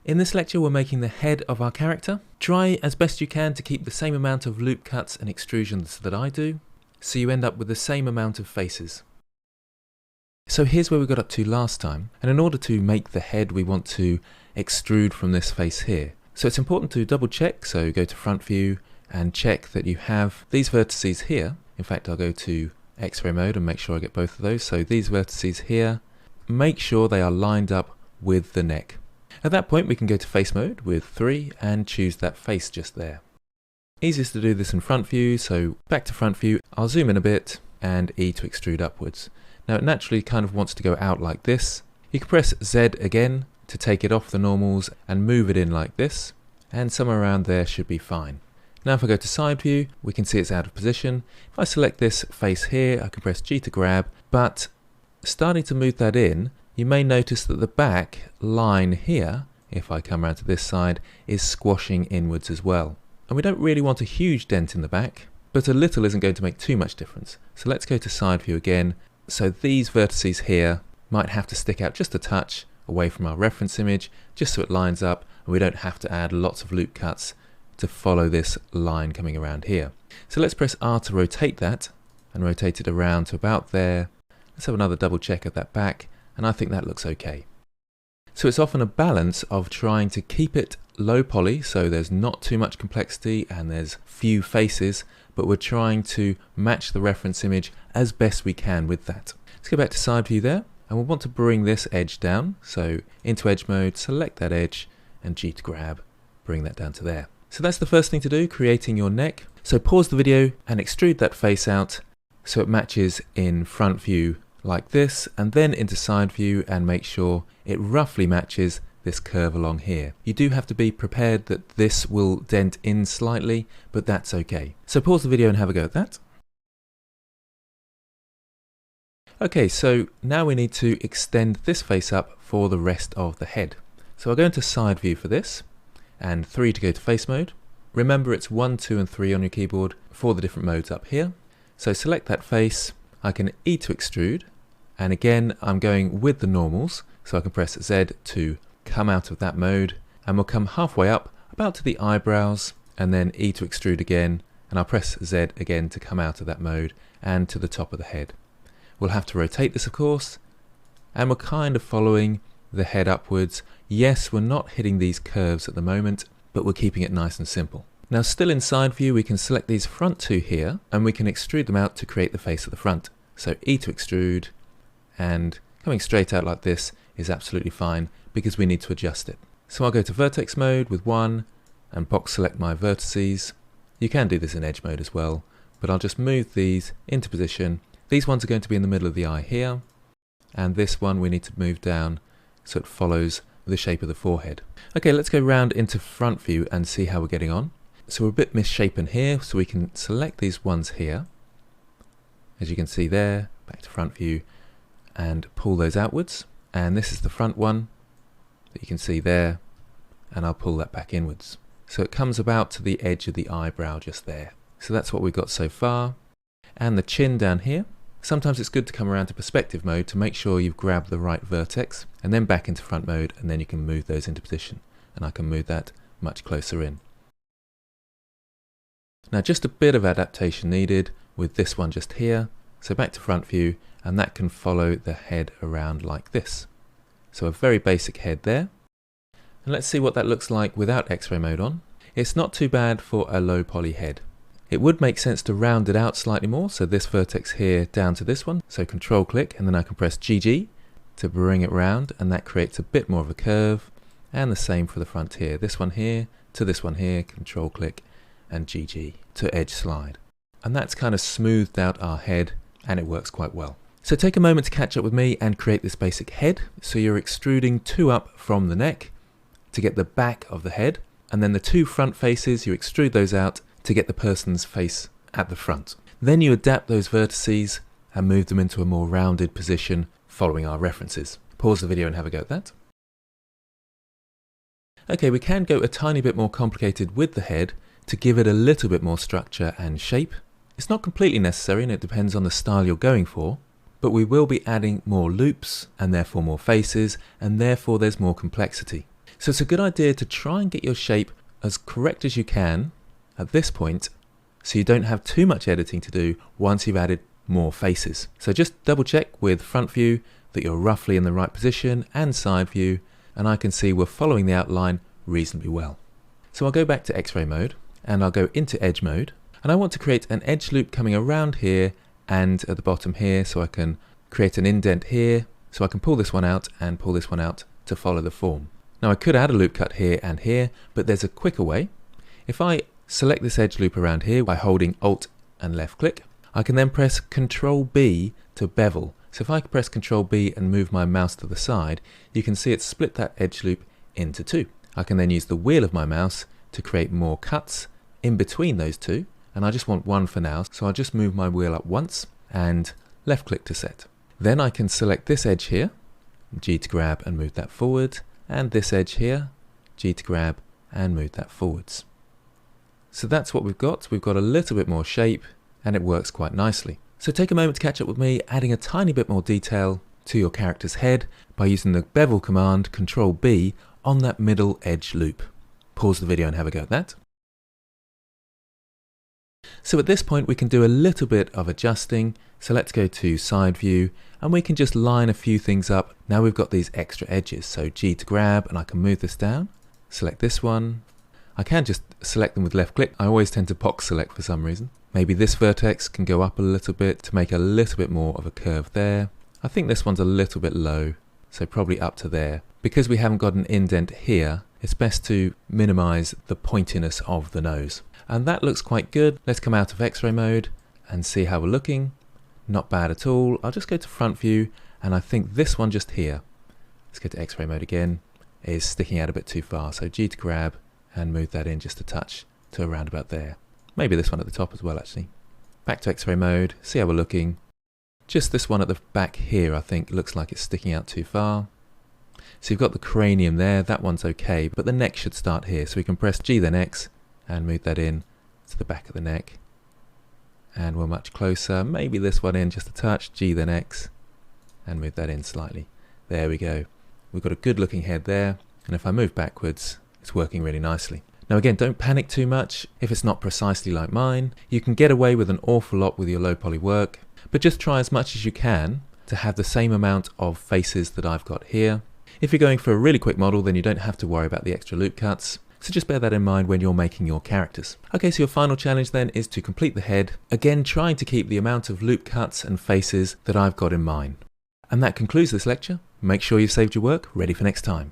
In this lecture we're making the head of our character. Try as best you can to keep the same amount of loop cuts and extrusions that I do, so you end up with the same amount of faces. So here's where we got up to last time, and in order to make the head we want to extrude from this face here. So it's important to double check, so go to front view and check that you have these vertices here. In fact, I'll go to X-ray mode and make sure I get both of those. So these vertices here, make sure they are lined up with the neck. At that point we can go to face mode with 3 and choose that face just there. Easiest to do this in front view, so back to front view, I'll zoom in a bit and E to extrude upwards. Now it naturally kind of wants to go out like this. You can press Z again to take it off the normals and move it in like this, and somewhere around there should be fine. Now if I go to side view, we can see it's out of position. If I select this face here, I can press G to grab, but starting to move that in, you may notice that the back line here, if I come around to this side, is squashing inwards as well. And we don't really want a huge dent in the back, but a little isn't going to make too much difference. So let's go to side view again. So these vertices here might have to stick out just a touch away from our reference image, just so it lines up and we don't have to add lots of loop cuts to follow this line coming around here. So let's press R to rotate that and rotate it around to about there. Let's have another double check at that back, and I think that looks okay. So it's often a balance of trying to keep it low poly, so there's not too much complexity and there's few faces, but we're trying to match the reference image as best we can with that. Let's go back to side view there, and we'll want to bring this edge down. So into edge mode, select that edge and G to grab, bring that down to there. So that's the first thing to do, creating your neck. So pause the video and extrude that face out so it matches in front view like this, and then into side view and make sure it roughly matches this curve along here. You do have to be prepared that this will dent in slightly, but that's okay. So pause the video and have a go at that. Okay, so now we need to extend this face up for the rest of the head. So I'll go into side view for this, and 3 to go to face mode. Remember it's 1, 2 and 3 on your keyboard for the different modes up here. So select that face, I can E to extrude, and again I'm going with the normals, so I can press Z to come out of that mode, and we'll come halfway up about to the eyebrows, and then E to extrude again, and I'll press Z again to come out of that mode and to the top of the head. We'll have to rotate this of course, and we're kind of following the head upwards. Yes, we're not hitting these curves at the moment, but we're keeping it nice and simple. Now still in side view we can select these front two here, and we can extrude them out to create the face at the front. So E to extrude, and coming straight out like this is absolutely fine because we need to adjust it. So I'll go to vertex mode with 1 and box select my vertices. You can do this in edge mode as well, but I'll just move these into position. These ones are going to be in the middle of the eye here, and this one we need to move down so it follows the shape of the forehead. Okay, let's go round into front view and see how we're getting on. So we're a bit misshapen here, so we can select these ones here, as you can see there, back to front view, and pull those outwards. And this is the front one that you can see there, and I'll pull that back inwards. So it comes about to the edge of the eyebrow just there. So that's what we've got so far. And the chin down here. Sometimes it's good to come around to perspective mode to make sure you've grabbed the right vertex, and then back into front mode, and then you can move those into position. And I can move that much closer in. Now just a bit of adaptation needed with this one just here. So back to front view, and that can follow the head around like this. So a very basic head there. And let's see what that looks like without X-ray mode on. It's not too bad for a low poly head. It would make sense to round it out slightly more, so this vertex here down to this one. So control click, and then I can press GG to bring it round, and that creates a bit more of a curve. And the same for the front here. This one here to this one here, control click and GG to edge slide. And that's kind of smoothed out our head, and it works quite well. So take a moment to catch up with me and create this basic head. So you're extruding 2 up from the neck to get the back of the head, and then the 2 front faces, you extrude those out to get the person's face at the front. Then you adapt those vertices and move them into a more rounded position following our references. Pause the video and have a go at that. Okay, we can go a tiny bit more complicated with the head to give it a little bit more structure and shape. It's not completely necessary, and it depends on the style you're going for, but we will be adding more loops and therefore more faces, and therefore there's more complexity. So it's a good idea to try and get your shape as correct as you can at this point, so you don't have too much editing to do once you've added more faces. So just double check with front view that you're roughly in the right position, and side view, and I can see we're following the outline reasonably well. So I'll go back to X-ray mode, and I'll go into edge mode, and I want to create an edge loop coming around here and at the bottom here, so I can create an indent here, so I can pull this one out and pull this one out to follow the form. Now I could add a loop cut here and here, but there's a quicker way. If I select this edge loop around here by holding Alt and left click, I can then press Ctrl B to bevel. So if I press Ctrl B and move my mouse to the side, you can see it split that edge loop into two. I can then use the wheel of my mouse to create more cuts in between those two, and I just want one for now, so I'll just move my wheel up once and left click to set. Then I can select this edge here, G to grab and move that forward, and this edge here, G to grab and move that forwards. So that's what we've got. We've got a little bit more shape and it works quite nicely. So take a moment to catch up with me, adding a tiny bit more detail to your character's head by using the bevel command Ctrl B on that middle edge loop. Pause the video and have a go at that. So at this point we can do a little bit of adjusting. So let's go to side view and we can just line a few things up. Now we've got these extra edges. So G to grab, and I can move this down, select this one. I can just select them with left click. I always tend to box select for some reason. Maybe this vertex can go up a little bit to make a little bit more of a curve there. I think this one's a little bit low, so probably up to there. Because we haven't got an indent here, it's best to minimize the pointiness of the nose. And that looks quite good. Let's come out of X-ray mode and see how we're looking. Not bad at all. I'll just go to front view, and I think this one just here, let's go to X-ray mode again, is sticking out a bit too far. So G to grab and move that in just a touch to around about there. Maybe this one at the top as well actually. Back to X-ray mode, see how we're looking. Just this one at the back here I think looks like it's sticking out too far. So you've got the cranium there, that one's okay, but the neck should start here. So we can press G then X and move that in to the back of the neck. And we're much closer, maybe this one in just a touch, G then X, and move that in slightly. There we go. We've got a good looking head there, and if I move backwards, it's working really nicely. Now again, don't panic too much if it's not precisely like mine. You can get away with an awful lot with your low poly work, but just try as much as you can to have the same amount of faces that I've got here. If you're going for a really quick model, then you don't have to worry about the extra loop cuts. So just bear that in mind when you're making your characters. Okay, so your final challenge then is to complete the head, again trying to keep the amount of loop cuts and faces that I've got in mind. And that concludes this lecture. Make sure you've saved your work, ready for next time.